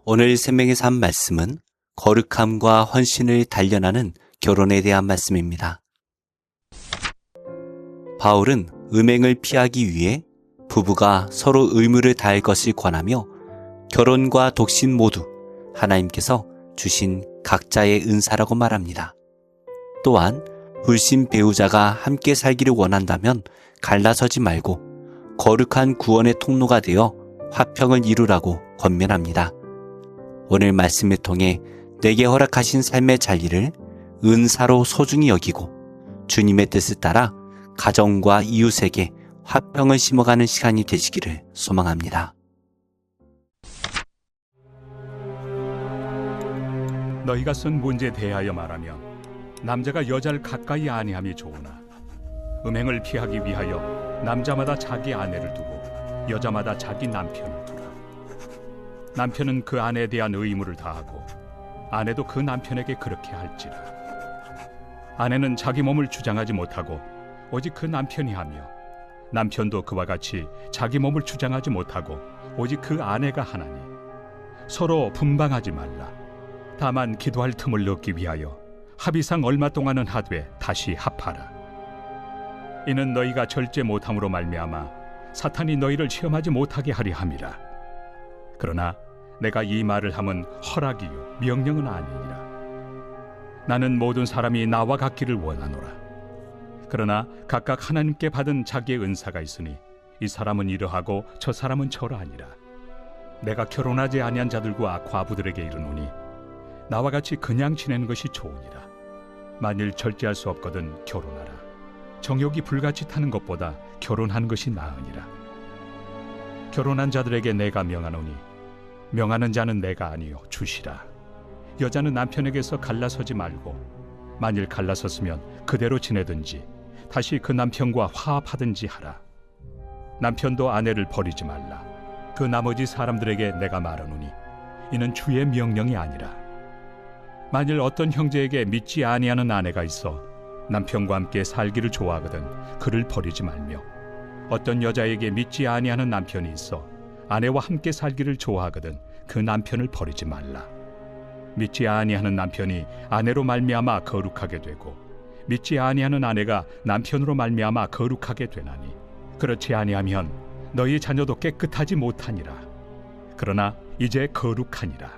오늘 생명의 삶 말씀은 거룩함과 헌신을 단련하는 결혼에 대한 말씀입니다. 바울은 음행을 피하기 위해 부부가 서로 의무를 다할 것을 권하며 결혼과 독신 모두 하나님께서 주신 각자의 은사라고 말합니다. 또한 불신 배우자가 함께 살기를 원한다면 갈라서지 말고 거룩한 구원의 통로가 되어 화평을 이루라고 권면합니다. 오늘 말씀을 통해 내게 허락하신 삶의 자리를 은사로 소중히 여기고 주님의 뜻을 따라 가정과 이웃에게 화평을 심어가는 시간이 되시기를 소망합니다. 너희가 쓴 문제에 대하여 말하면 남자가 여자를 가까이 아니함이 좋으나 음행을 피하기 위하여 남자마다 자기 아내를 두고 여자마다 자기 남편을 두라. 남편은 그 아내에 대한 의무를 다하고 아내도 그 남편에게 그렇게 할지라. 아내는 자기 몸을 주장하지 못하고 오직 그 남편이 하며 남편도 그와 같이 자기 몸을 주장하지 못하고 오직 그 아내가 하나니 서로 분방하지 말라. 다만 기도할 틈을 얻기 위하여 합의상 얼마 동안은 하되 다시 합하라. 이는 너희가 절제 못함으로 말미암아 사탄이 너희를 시험하지 못하게 하려 함이라. 그러나 내가 이 말을 함은 허락이요 명령은 아니니라. 나는 모든 사람이 나와 같기를 원하노라. 그러나 각각 하나님께 받은 자기의 은사가 있으니 이 사람은 이러하고 저 사람은 저러하니라. 내가 결혼하지 아니한 자들과 과부들에게 이르노니 나와 같이 그냥 지내는 것이 좋으니라. 만일 절제할 수 없거든 결혼하라. 정욕이 불같이 타는 것보다 결혼하는 것이 나으니라. 결혼한 자들에게 내가 명하노니 명하는 자는 내가 아니요 주시라. 여자는 남편에게서 갈라서지 말고 만일 갈라섰으면 그대로 지내든지 다시 그 남편과 화합하든지 하라. 남편도 아내를 버리지 말라. 그 나머지 사람들에게 내가 말하노니 이는 주의 명령이 아니라. 만일 어떤 형제에게 믿지 아니하는 아내가 있어 남편과 함께 살기를 좋아하거든 그를 버리지 말며, 어떤 여자에게 믿지 아니하는 남편이 있어 아내와 함께 살기를 좋아하거든 그 남편을 버리지 말라. 믿지 아니하는 남편이 아내로 말미암아 거룩하게 되고 믿지 아니하는 아내가 남편으로 말미암아 거룩하게 되나니 그렇지 아니하면 너희 자녀도 깨끗하지 못하니라. 그러나 이제 거룩하니라.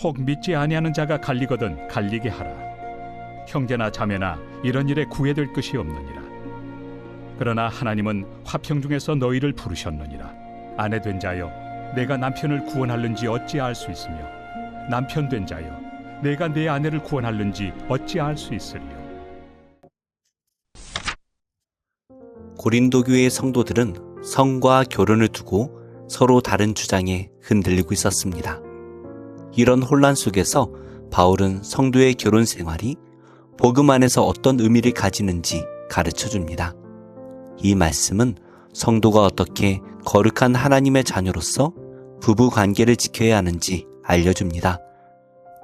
혹 믿지 아니하는 자가 갈리거든 갈리게 하라. 형제나 자매나 이런 일에 구애될 것이 없느니라. 그러나 하나님은 화평 중에서 너희를 부르셨느니라. 아내 된 자여 내가 남편을 구원할는지 어찌 알 수 있으며 남편 된 자여 내가 내 아내를 구원할는지 어찌 알 수 있으리요. 고린도 교회의 성도들은 성과 결혼을 두고 서로 다른 주장에 흔들리고 있었습니다. 이런 혼란 속에서 바울은 성도의 결혼 생활이 복음 안에서 어떤 의미를 가지는지 가르쳐 줍니다. 이 말씀은 성도가 어떻게 거룩한 하나님의 자녀로서 부부 관계를 지켜야 하는지 알려줍니다.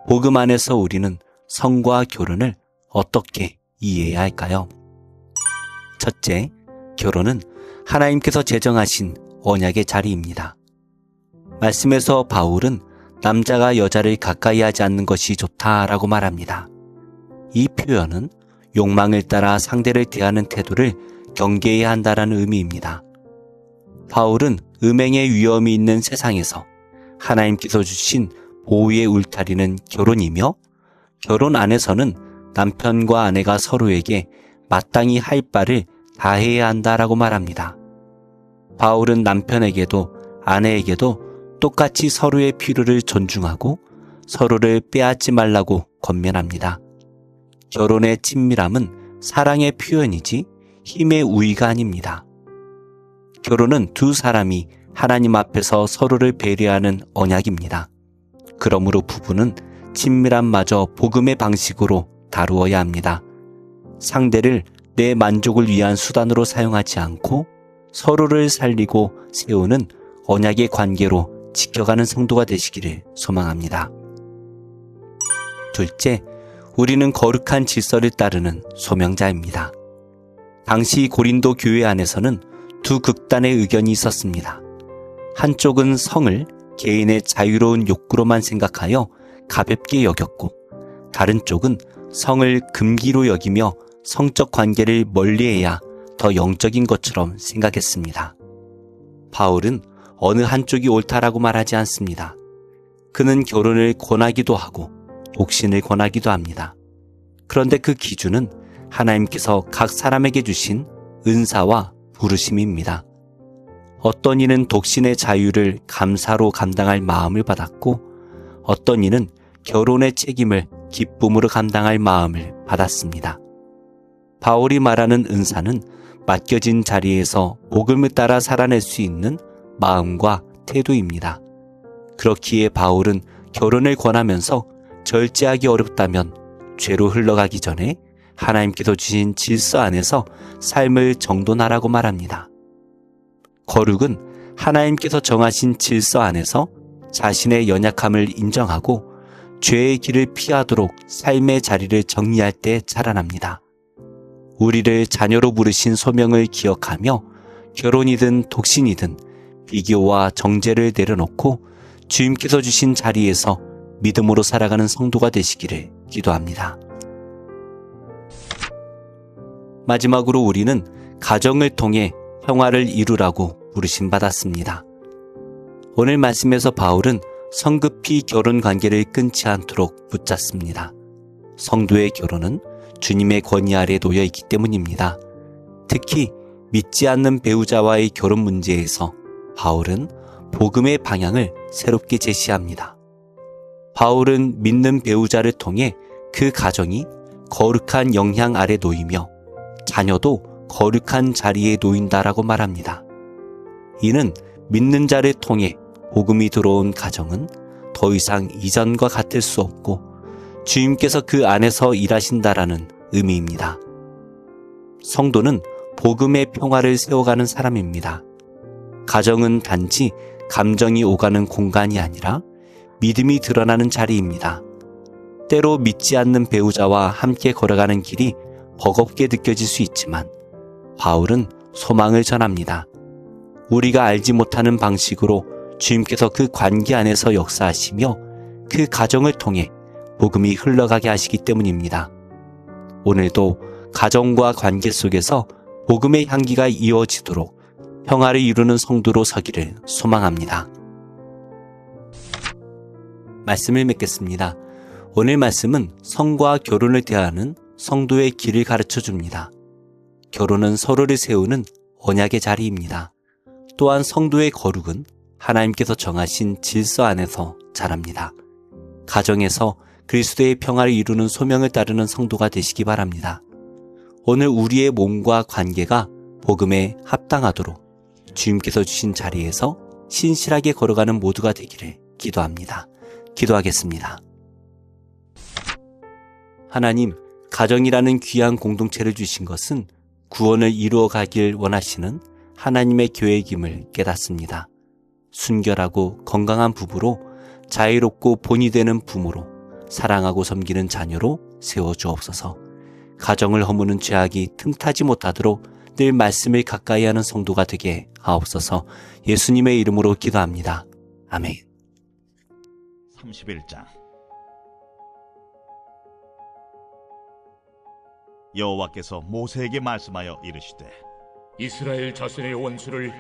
복음 안에서 우리는 성과 결혼을 어떻게 이해해야 할까요? 첫째, 결혼은 하나님께서 제정하신 언약의 자리입니다. 말씀에서 바울은 남자가 여자를 가까이 하지 않는 것이 좋다라고 말합니다. 이 표현은 욕망을 따라 상대를 대하는 태도를 경계해야 한다라는 의미입니다. 바울은 음행의 위험이 있는 세상에서 하나님께서 주신 보호의 울타리는 결혼이며, 결혼 안에서는 남편과 아내가 서로에게 마땅히 할 바를 다해야 한다라고 말합니다. 바울은 남편에게도 아내에게도 똑같이 서로의 필요를 존중하고 서로를 빼앗지 말라고 권면합니다. 결혼의 친밀함은 사랑의 표현이지 힘의 우위가 아닙니다. 결혼은 두 사람이 하나님 앞에서 서로를 배려하는 언약입니다. 그러므로 부부는 친밀함마저 복음의 방식으로 다루어야 합니다. 상대를 내 만족을 위한 수단으로 사용하지 않고 서로를 살리고 세우는 언약의 관계로 지켜가는 성도가 되시기를 소망합니다. 둘째, 우리는 거룩한 질서를 따르는 소명자입니다. 당시 고린도 교회 안에서는 두 극단의 의견이 있었습니다. 한쪽은 성을 개인의 자유로운 욕구로만 생각하여 가볍게 여겼고, 다른 쪽은 성을 금기로 여기며 성적 관계를 멀리해야 더 영적인 것처럼 생각했습니다. 바울은 어느 한쪽이 옳다라고 말하지 않습니다. 그는 결혼을 권하기도 하고 독신을 권하기도 합니다. 그런데 그 기준은 하나님께서 각 사람에게 주신 은사와 부르심입니다. 어떤 이는 독신의 자유를 감사로 감당할 마음을 받았고, 어떤 이는 결혼의 책임을 기쁨으로 감당할 마음을 받았습니다. 바울이 말하는 은사는 맡겨진 자리에서 복음을 따라 살아낼 수 있는 마음과 태도입니다. 그렇기에 바울은 결혼을 권하면서 절제하기 어렵다면 죄로 흘러가기 전에 하나님께서 주신 질서 안에서 삶을 정돈하라고 말합니다. 거룩은 하나님께서 정하신 질서 안에서 자신의 연약함을 인정하고 죄의 길을 피하도록 삶의 자리를 정리할 때 자라납니다. 우리를 자녀로 부르신 소명을 기억하며 결혼이든 독신이든 비교와 정죄를 내려놓고 주님께서 주신 자리에서 믿음으로 살아가는 성도가 되시기를 기도합니다. 마지막으로 우리는 가정을 통해 평화를 이루라고 부르심 받았습니다. 오늘 말씀에서 바울은 성급히 결혼 관계를 끊지 않도록 붙잡습니다. 성도의 결혼은 주님의 권위 아래 놓여 있기 때문입니다. 특히 믿지 않는 배우자와의 결혼 문제에서 바울은 복음의 방향을 새롭게 제시합니다. 바울은 믿는 배우자를 통해 그 가정이 거룩한 영향 아래 놓이며 자녀도 거룩한 자리에 놓인다라고 말합니다. 이는 믿는 자를 통해 복음이 들어온 가정은 더 이상 이전과 같을 수 없고 주님께서 그 안에서 일하신다라는 의미입니다. 성도는 복음의 평화를 세워가는 사람입니다. 가정은 단지 감정이 오가는 공간이 아니라 믿음이 드러나는 자리입니다. 때로 믿지 않는 배우자와 함께 걸어가는 길이 버겁게 느껴질 수 있지만 바울은 소망을 전합니다. 우리가 알지 못하는 방식으로 주님께서 그 관계 안에서 역사하시며 그 가정을 통해 복음이 흘러가게 하시기 때문입니다. 오늘도 가정과 관계 속에서 복음의 향기가 이어지도록 평화를 이루는 성도로 서기를 소망합니다. 말씀을 맺겠습니다. 오늘 말씀은 성과 결혼을 대하는 성도의 길을 가르쳐 줍니다. 결혼은 서로를 세우는 언약의 자리입니다. 또한 성도의 거룩은 하나님께서 정하신 질서 안에서 자랍니다. 가정에서 그리스도의 평화를 이루는 소명을 따르는 성도가 되시기 바랍니다. 오늘 우리의 몸과 관계가 복음에 합당하도록 주님께서 주신 자리에서 신실하게 걸어가는 모두가 되기를 기도합니다. 기도하겠습니다. 하나님, 가정이라는 귀한 공동체를 주신 것은 구원을 이루어 가길 원하시는 하나님의 계획임을 깨닫습니다. 순결하고 건강한 부부로 자유롭고 본이 되는 부모로 사랑하고 섬기는 자녀로 세워주옵소서. 가정을 허무는 죄악이 틈타지 못하도록 늘 말씀을 가까이 하는 성도가 되게 하옵소서. 예수님의 이름으로 기도합니다. 아멘. 31장 여호와께서 모세에게 말씀하여 이르시되 이스라엘 자손의 원수를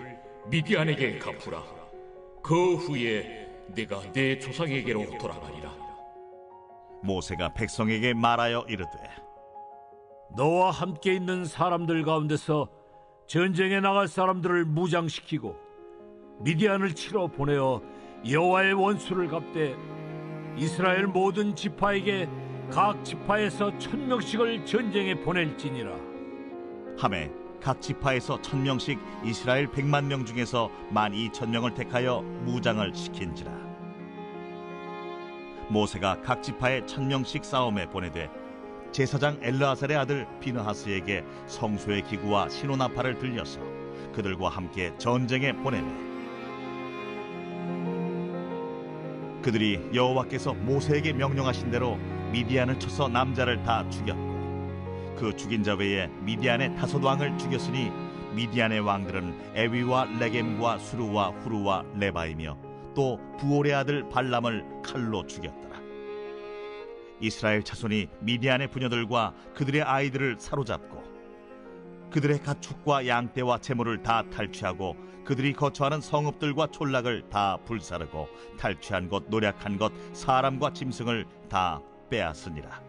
미디안에게 갚으라. 그 후에 내가 내 조상에게로 돌아가리라. 모세가 백성에게 말하여 이르되 너와 함께 있는 사람들 가운데서 전쟁에 나갈 사람들을 무장시키고 미디안을 치러 보내어 여호와의 원수를 갚되 이스라엘 모든 지파에게 각 지파에서 1000명씩을 전쟁에 보낼지니라. 하매 각 지파에서 1000명씩 이스라엘 100만 명 중에서 12,000명을 택하여 무장을 시킨지라. 모세가 각 지파에 1000명씩 싸움에 보내되 제사장 엘르아살의 아들 비느하스에게 성소의 기구와 시노나팔을 들려서 그들과 함께 전쟁에 보내매 그들이 여호와께서 모세에게 명령하신 대로 미디안을 쳐서 남자를 다 죽였고 그 죽인 자 외에 미디안의 5왕을 죽였으니 미디안의 왕들은 에위와 레겜과 수르와 후르와 레바이며 또 부올의 아들 발람을 칼로 죽였더라. 이스라엘 자손이 미디안의 부녀들과 그들의 아이들을 사로잡고 그들의 가축과 양떼와 재물을 다 탈취하고 그들이 거처하는 성읍들과 촌락을 다 불사르고 탈취한 것, 노략한 것, 사람과 짐승을 다 빼앗으니라.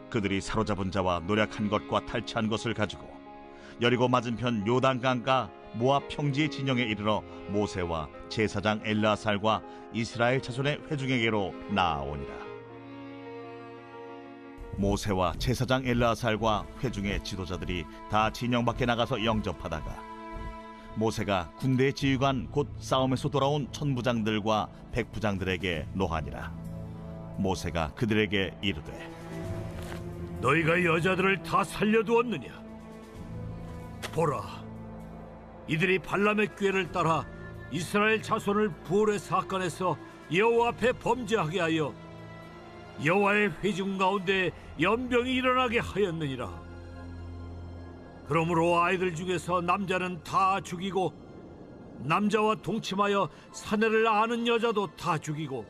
그들이 사로잡은 자와 노략한 것과 탈취한 것을 가지고 여리고 맞은편 요단강가 모압 평지의 진영에 이르러 모세와 제사장 엘르아살과 이스라엘 자손의 회중에게로 나아오니라. 모세와 제사장 엘르아살과 회중의 지도자들이 다 진영 밖에 나가서 영접하다가 모세가 군대의 지휘관 곧 싸움에서 돌아온 천부장들과 백부장들에게 노하니라. 모세가 그들에게 이르되 너희가 여자들을 다 살려두었느냐? 보라, 이들이 발람의 꾀를 따라 이스라엘 자손을 부올의 사건에서 여호와 앞에 범죄하게 하여 여호와의 회중 가운데 연병이 일어나게 하였느니라. 그러므로 아이들 중에서 남자는 다 죽이고 남자와 동침하여 사내를 아는 여자도 다 죽이고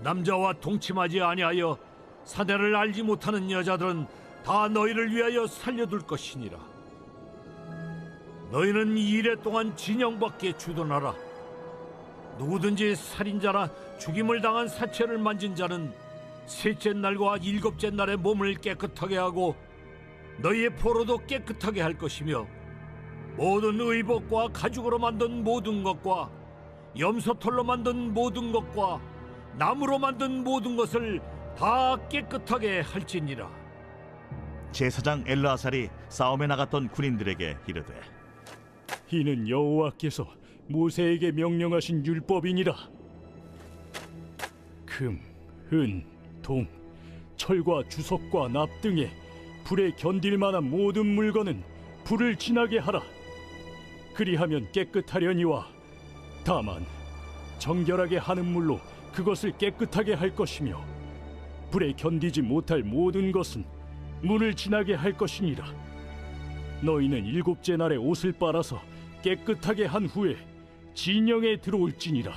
남자와 동침하지 아니하여 사내를 알지 못하는 여자들은 다 너희를 위하여 살려둘 것이니라. 너희는 이 일에 동안 진영 밖에 주둔하라. 누구든지 살인자나 죽임을 당한 사체를 만진 자는 셋째 날과 일곱째 날에 몸을 깨끗하게 하고 너희의 포로도 깨끗하게 할 것이며 모든 의복과 가죽으로 만든 모든 것과 염소털로 만든 모든 것과 나무로 만든 모든 것을 다 깨끗하게 할지니라. 제사장 엘르아살이 싸움에 나갔던 군인들에게 이르되 이는 여호와께서 모세에게 명령하신 율법이니라. 금, 은, 동, 철과 주석과 납 등에 불에 견딜 만한 모든 물건은 불을 지나게 하라. 그리하면 깨끗하려니와 다만 정결하게 하는 물로 그것을 깨끗하게 할 것이며 불에 견디지 못할 모든 것은 물을 지나게 할 것이니라. 너희는 일곱째 날에 옷을 빨아서 깨끗하게 한 후에 진영에 들어올지니라.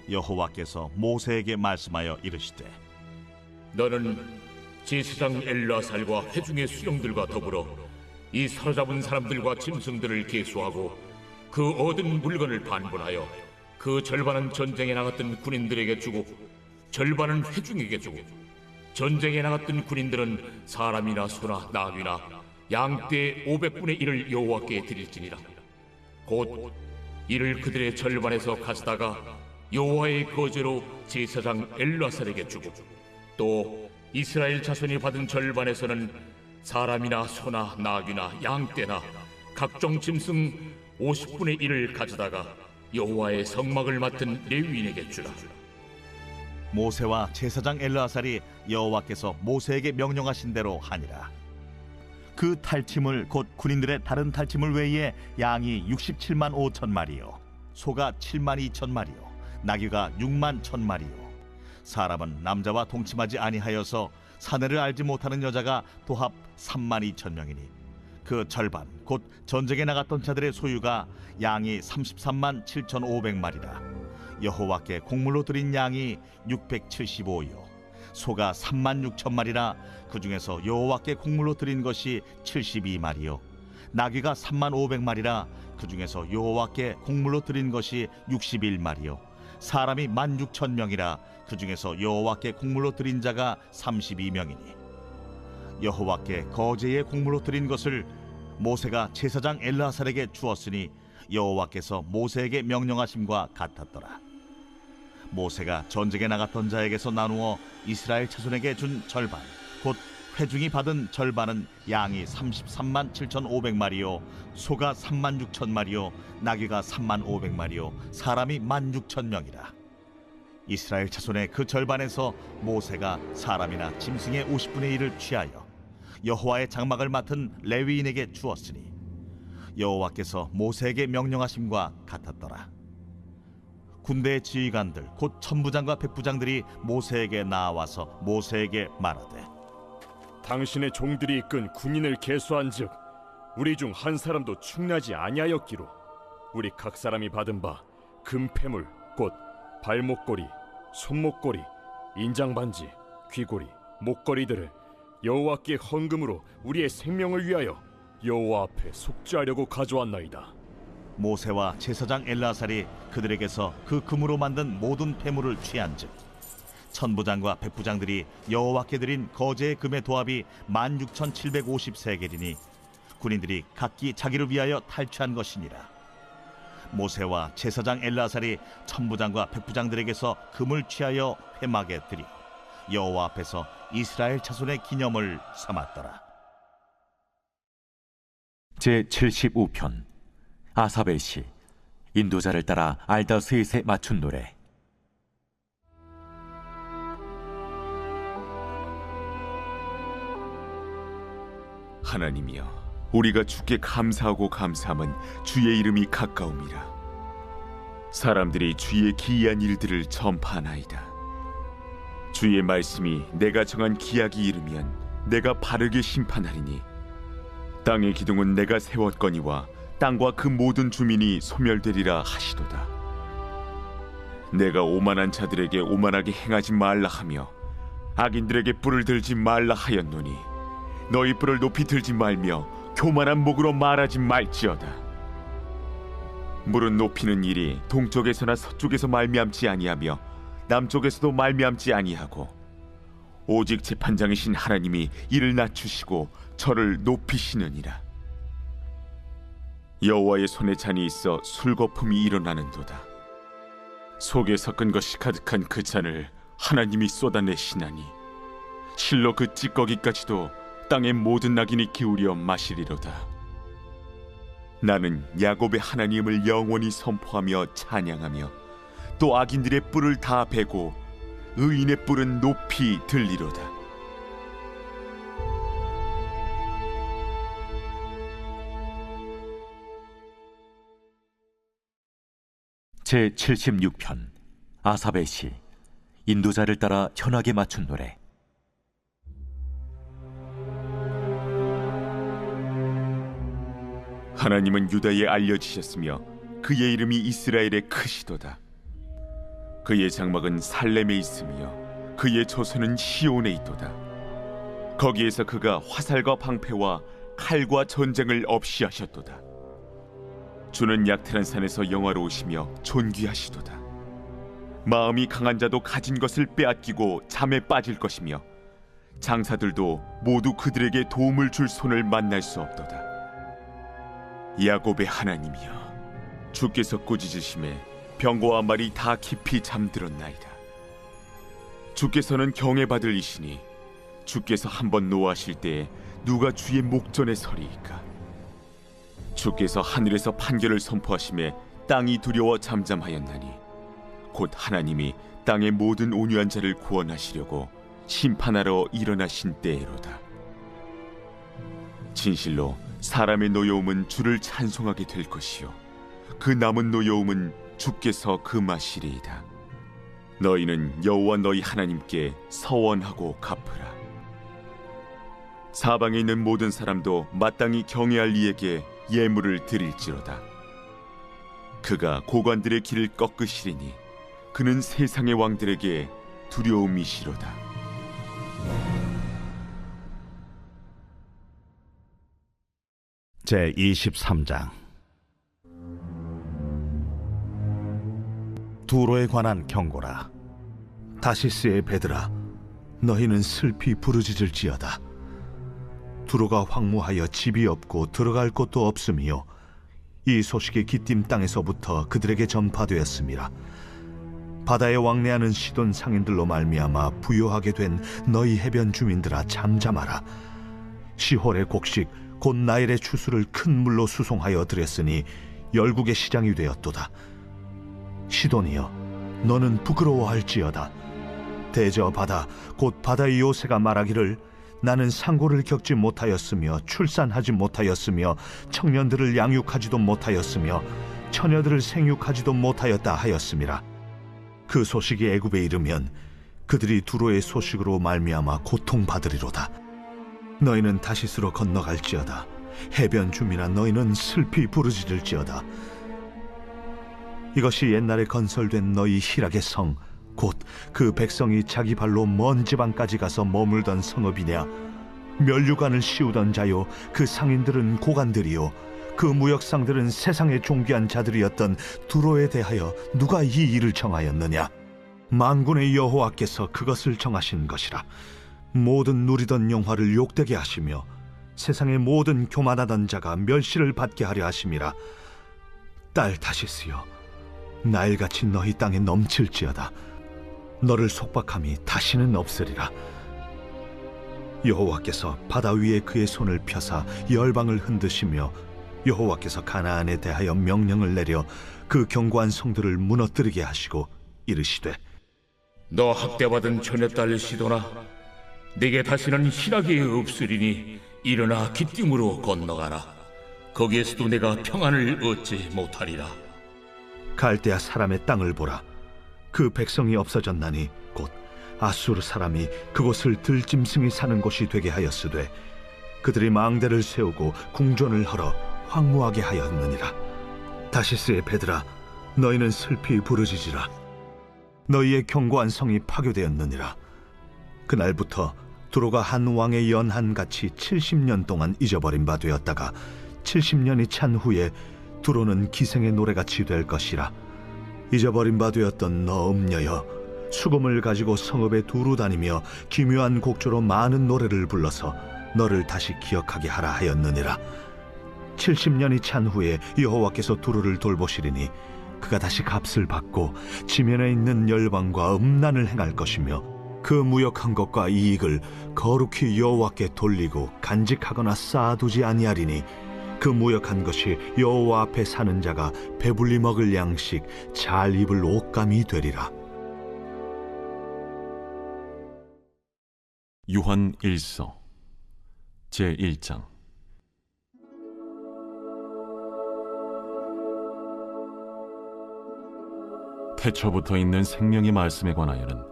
여호와께서 모세에게 말씀하여 이르시되 너는 제사장 엘르아살과 회중의 수령들과 더불어 이 사로잡은 사람들과 짐승들을 계수하고 그 얻은 물건을 반분하여 그 절반은 전쟁에 나갔던 군인들에게 주고 절반은 회중에게 주고 전쟁에 나갔던 군인들은 사람이나 소나 나귀나 양떼 500분의 1을 여호와께 드릴지니라. 곧 이를 그들의 절반에서 가져다가 여호와의 거제로 제사장 엘르아살에게 주고 또 이스라엘 자손이 받은 절반에서는 사람이나 소나 나귀나 양떼나 각종 짐승 50분의 1을 가져다가 여호와의 성막을 맡은 레위인에게 주라. 모세와 제사장 엘르아살이 여호와께서 모세에게 명령하신 대로 하니라. 그 탈취물 곧 군인들의 다른 탈취물 외에 양이 67만 5천 마리요 소가 7만 2천 마리요 나귀가 6만 1천 마리요 사람은 남자와 동침하지 아니하여서 사내를 알지 못하는 여자가 도합 3만 2천 명이니 그 절반 곧 전쟁에 나갔던 자들의 소유가 양이 33만 7,500마리라. 여호와께 곡물로 드린 양이 675요 소가 3만 6천 마리라. 그 중에서 여호와께 곡물로 드린 것이 72마리요 나귀가 3만 500마리라. 그 중에서 여호와께 곡물로 드린 것이 61마리요 사람이 16,000명이라. 그 중에서 여호와께 곡물로 드린 자가 32명이니 여호와께 거제의 곡물로 드린 것을 모세가 제사장 엘르아살에게 주었으니 여호와께서 모세에게 명령하심과 같았더라. 모세가 전쟁에 나갔던 자에게서 나누어 이스라엘 자손에게 준 절반 곧 회중이 받은 절반은 양이 33만 7,500마리요 소가 3만 6천 마리요 나귀가 3만 500마리요 사람이 16,000명이라. 이스라엘 자손의 그 절반에서 모세가 사람이나 짐승의 50분의 1을 취하여 여호와의 장막을 맡은 레위인에게 주었으니 여호와께서 모세에게 명령하심과 같았더라. 군대의 지휘관들 곧 천부장과 백부장들이 모세에게 나와서 모세에게 말하되 당신의 종들이 이끈 군인을 계수한즉 우리 중 한 사람도 충나지 아니하였기로 우리 각 사람이 받은 바 금패물 곧 발목걸이, 손목걸이, 인장반지, 귀고리, 목걸이들을 여호와께 헌금으로 우리의 생명을 위하여 여호와 앞에 속죄하려고 가져왔나이다. 모세와 제사장 엘르아살이 그들에게서 그 금으로 만든 모든 폐물을 취한즉 천부장과 백부장들이 여호와께 드린 거제의 금의 도합이 16,750세겔이니 군인들이 각기 자기를 위하여 탈취한 것이니라. 모세와 제사장 엘르아살이 천부장과 백부장들에게서 금을 취하여 회막에 드려 여호와 앞에서 이스라엘 자손의 기념을 삼았더라. 제75편 아사벨 시 인도자를 따라 알다스잇에 맞춘 노래. 하나님이여, 우리가 주께 감사하고 감사함은 주의 이름이 가까움이라. 사람들이 주의 기이한 일들을 전파하나이다. 주의 말씀이 내가 정한 기약이 이르면 내가 바르게 심판하리니 땅의 기둥은 내가 세웠거니와 땅과 그 모든 주민이 소멸되리라 하시도다. 내가 오만한 자들에게 오만하게 행하지 말라 하며 악인들에게 뿔을 들지 말라 하였노니 너희 뿔을 높이 들지 말며 교만한 목으로 말하지 말지어다. 물은 높이는 일이 동쪽에서나 서쪽에서 말미암지 아니하며 남쪽에서도 말미암지 아니하고 오직 재판장이신 하나님이 이를 낮추시고 저를 높이시느니라. 여호와의 손에 잔이 있어 술거품이 일어나는도다. 속에 섞은 것이 가득한 그 잔을 하나님이 쏟아내시나니 실로 그 찌꺼기까지도 땅의 모든 낙인이 기울여 마시리로다. 나는 야곱의 하나님을 영원히 선포하며 찬양하며 또 악인들의 뿔을 다 베고 의인의 뿔은 높이 들리로다. 제76편 아사벨 시 인도자를 따라 현악에 맞춘 노래. 하나님은 유다에 알려지셨으며 그의 이름이 이스라엘에 크시도다. 그의 장막은 살렘에 있으며 그의 조소는 시온에 있도다. 거기에서 그가 화살과 방패와 칼과 전쟁을 없이 하셨도다. 주는 약탈한 산에서 영화로우시며 존귀하시도다. 마음이 강한 자도 가진 것을 빼앗기고 잠에 빠질 것이며 장사들도 모두 그들에게 도움을 줄 손을 만날 수 없도다. 야곱의 하나님이여, 주께서 꾸짖으심에 병거와 말이 다 깊이 잠들었나이다. 주께서는 경외받을 이시니 주께서 한번 노하실 때에 누가 주의 목전에 서리이까. 주께서 하늘에서 판결을 선포하심에 땅이 두려워 잠잠하였나니 곧 하나님이 땅의 모든 온유한 자를 구원하시려고 심판하러 일어나신 때에로다. 진실로 사람의 노여움은 주를 찬송하게 될 것이요 그 남은 노여움은 주께서 금하시리이다. 너희는 여호와 너희 하나님께 서원하고 갚으라. 사방에 있는 모든 사람도 마땅히 경외할 이에게 예물을 드릴지로다. 그가 고관들의 길을 꺾으시리니 그는 세상의 왕들에게 두려움이시로다. 제23장 두로에 관한 경고라. 다시스의 배들아, 너희는 슬피 부르짖을지어다. 두로가 황무하여 집이 없고 들어갈 곳도 없으며 이 소식이 기띔 땅에서부터 그들에게 전파되었음이라. 바다에 왕래하는 시돈 상인들로 말미암아 부요하게 된 너희 해변 주민들아, 잠잠하라. 시홀의 곡식 곧 나일의 추수를 큰 물로 수송하여 들였으니 열국의 시장이 되었도다. 시돈이여, 너는 부끄러워할지어다. 대저 바다 곧 바다의 요새가 말하기를 나는 상고를 겪지 못하였으며 출산하지 못하였으며 청년들을 양육하지도 못하였으며 처녀들을 생육하지도 못하였다 하였음이라. 그 소식이 애굽에 이르면 그들이 두로의 소식으로 말미암아 고통받으리로다. 너희는 다시스로 건너갈지어다. 해변 주민아, 너희는 슬피 부르짖을지어다. 이것이 옛날에 건설된 너희 희락의 성, 곧 그 백성이 자기 발로 먼 지방까지 가서 머물던 성읍이냐? 면류관을 씌우던 자요, 그 상인들은 고관들이요, 그 무역상들은 세상의 존귀한 자들이었던 두로에 대하여 누가 이 일을 정하였느냐? 만군의 여호와께서 그것을 정하신 것이라. 모든 누리던 영화를 욕되게 하시며 세상의 모든 교만하던 자가 멸시를 받게 하려 하심이라. 딸 다시스여, 나일같이 너희 땅에 넘칠지어다. 너를 속박함이 다시는 없으리라. 여호와께서 바다 위에 그의 손을 펴사 열방을 흔드시며 여호와께서 가나안에 대하여 명령을 내려 그 견고한 성들을 무너뜨리게 하시고 이르시되, 너 학대받은 처녀딸 시도나, 네게 다시는 희락이 없으리니 일어나 기띔으로 건너가라. 거기에서도 내가 평안을 얻지 못하리라. 갈대아 사람의 땅을 보라. 그 백성이 없어졌나니 곧 아수르 사람이 그곳을 들짐승이 사는 곳이 되게 하였으되 그들이 망대를 세우고 궁전을 헐어 황무하게 하였느니라. 다시스의 배들아, 너희는 슬피 부르짖으라. 너희의 견고한 성이 파괴되었느니라. 그날부터 두로가 한 왕의 연한같이 70년 동안 잊어버린 바 되었다가 70년이 찬 후에 두로는 기생의 노래같이 될 것이라. 잊어버린 바 되었던 너 음녀여, 수금을 가지고 성읍에 두루 다니며 기묘한 곡조로 많은 노래를 불러서 너를 다시 기억하게 하라 하였느니라. 70년이 찬 후에 여호와께서 두루를 돌보시리니 그가 다시 값을 받고 지면에 있는 열방과 음란을 행할 것이며 그 무역한 것과 이익을 거룩히 여호와께 돌리고 간직하거나 쌓아두지 아니하리니 그 무역한 것이 여호와 앞에 사는 자가 배불리 먹을 양식, 잘 입을 옷감이 되리라. 요한 1서 제1장. 태초부터 있는 생명의 말씀에 관하여는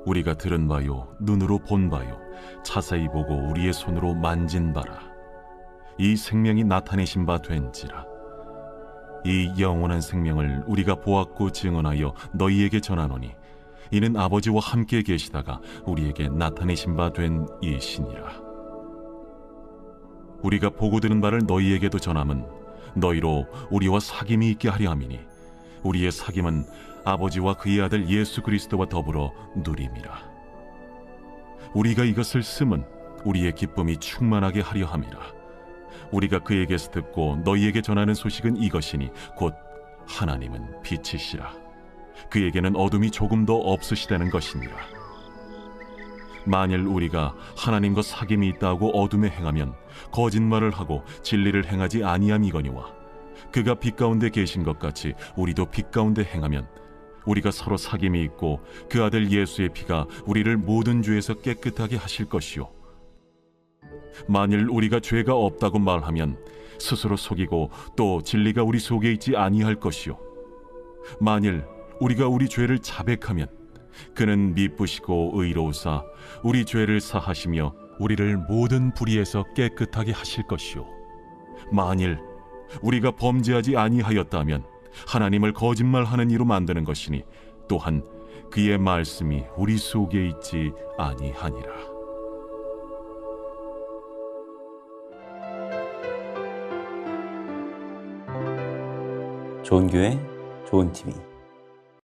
우리가 들은 바요, 눈으로 본 바요, 자세히 보고 우리의 손으로 만진 바라. 이 생명이 나타내신 바 된지라. 이 영원한 생명을 우리가 보았고 증언하여 너희에게 전하노니 이는 아버지와 함께 계시다가 우리에게 나타내신 바 된 이시니라. 우리가 보고 들은 바를 너희에게도 전함은 너희로 우리와 사귐이 있게 하려 함이니 우리의 사귐은 아버지와 그의 아들 예수 그리스도와 더불어 누림이라. 우리가 이것을 쓰면 우리의 기쁨이 충만하게 하려 함이라. 우리가 그에게서 듣고 너희에게 전하는 소식은 이것이니 곧 하나님은 빛이시라. 그에게는 어둠이 조금도 없으시다는 것이니라. 만일 우리가 하나님과 사귐이 있다고 어둠에 행하면 거짓말을 하고 진리를 행하지 아니함이거니와 그가 빛 가운데 계신 것 같이 우리도 빛 가운데 행하면 우리가 서로 사귐이 있고 그 아들 예수의 피가 우리를 모든 죄에서 깨끗하게 하실 것이요, 만일 우리가 죄가 없다고 말하면 스스로 속이고 또 진리가 우리 속에 있지 아니할 것이요, 만일 우리가 우리 죄를 자백하면 그는 미쁘시고 의로우사 우리 죄를 사하시며 우리를 모든 불의에서 깨끗하게 하실 것이요, 만일 우리가 범죄하지 아니하였다면 하나님을 거짓말하는 이로 만드는 것이니 또한 그의 말씀이 우리 속에 있지 아니하니라. 좋은 교회, 좋은 TV.